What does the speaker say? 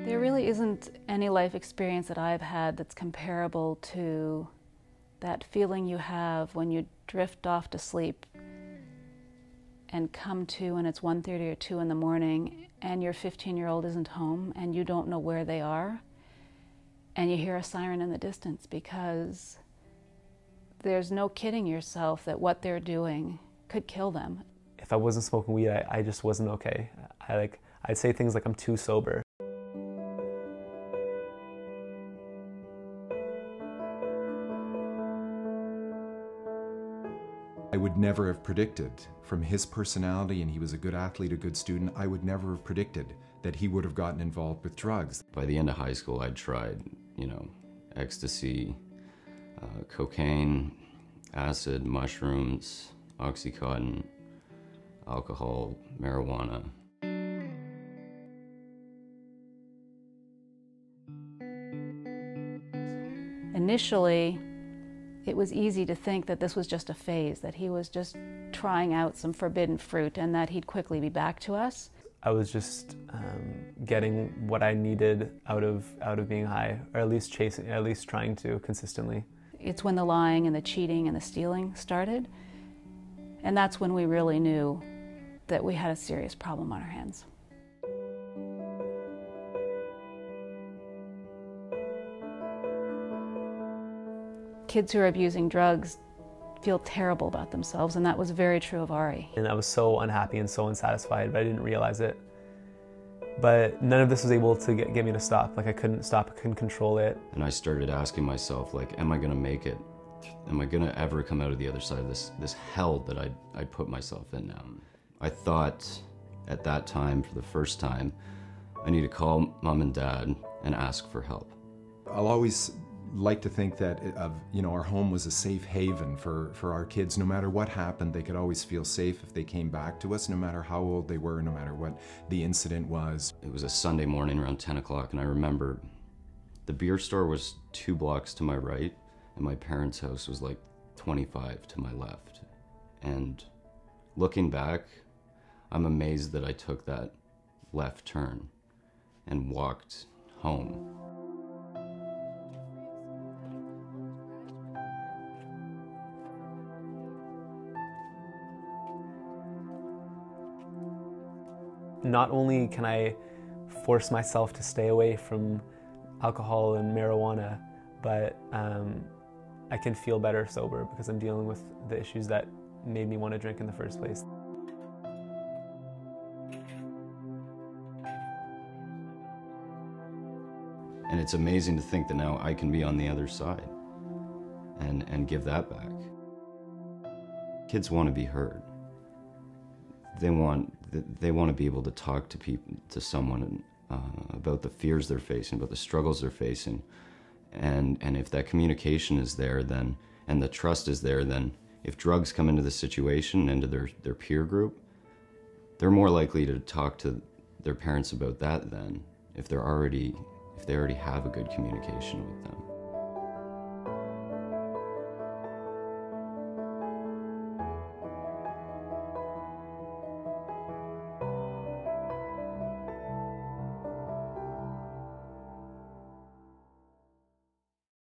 There really isn't any life experience that I've had that's comparable to that feeling you have when you drift off to sleep and come to and it's 1:30 or 2 in the morning and your 15-year-old isn't home and you don't know where they are and you hear a siren in the distance, because there's no kidding yourself that what they're doing could kill them. If I wasn't smoking weed, I just wasn't okay. I'd say things like I'm too sober. I would never have predicted, from his personality, and he was a good athlete, a good student, I would never have predicted that he would have gotten involved with drugs. By the end of high school, I'd tried, ecstasy, cocaine, acid, mushrooms, Oxycontin, alcohol, marijuana. Initially, it was easy to think that this was just a phase, that he was just trying out some forbidden fruit and that he'd quickly be back to us. I was just getting what I needed out of being high, or at least trying to consistently. It's when the lying and the cheating and the stealing started, and that's when we really knew that we had a serious problem on our hands. Kids who are abusing drugs feel terrible about themselves, and that was very true of Ari. And I was so unhappy and so unsatisfied, but I didn't realize it. But none of this was able to get me to stop. I couldn't stop, I couldn't control it. And I started asking myself, am I gonna make it? Am I gonna ever come out of the other side of this hell that I put myself in now? I thought at that time, for the first time, I need to call Mom and Dad and ask for help. I'll always like to think that our home was a safe haven for our kids. No matter what happened, they could always feel safe if they came back to us, no matter how old they were, no matter what the incident was. It was a Sunday morning around 10 o'clock, and I remember the beer store was 2 blocks to my right, and my parents' house was like 25 to my left. And looking back, I'm amazed that I took that left turn and walked home. Not only can I force myself to stay away from alcohol and marijuana, but I can feel better sober because I'm dealing with the issues that made me want to drink in the first place. And it's amazing to think that now I can be on the other side and give that back. Kids want to be heard. They want to be able to talk to someone about the fears they're facing, about the struggles they're facing, and if that communication is there, then and the trust is there, then if drugs come into the situation, into their peer group, they're more likely to talk to their parents about that then if they already have a good communication with them.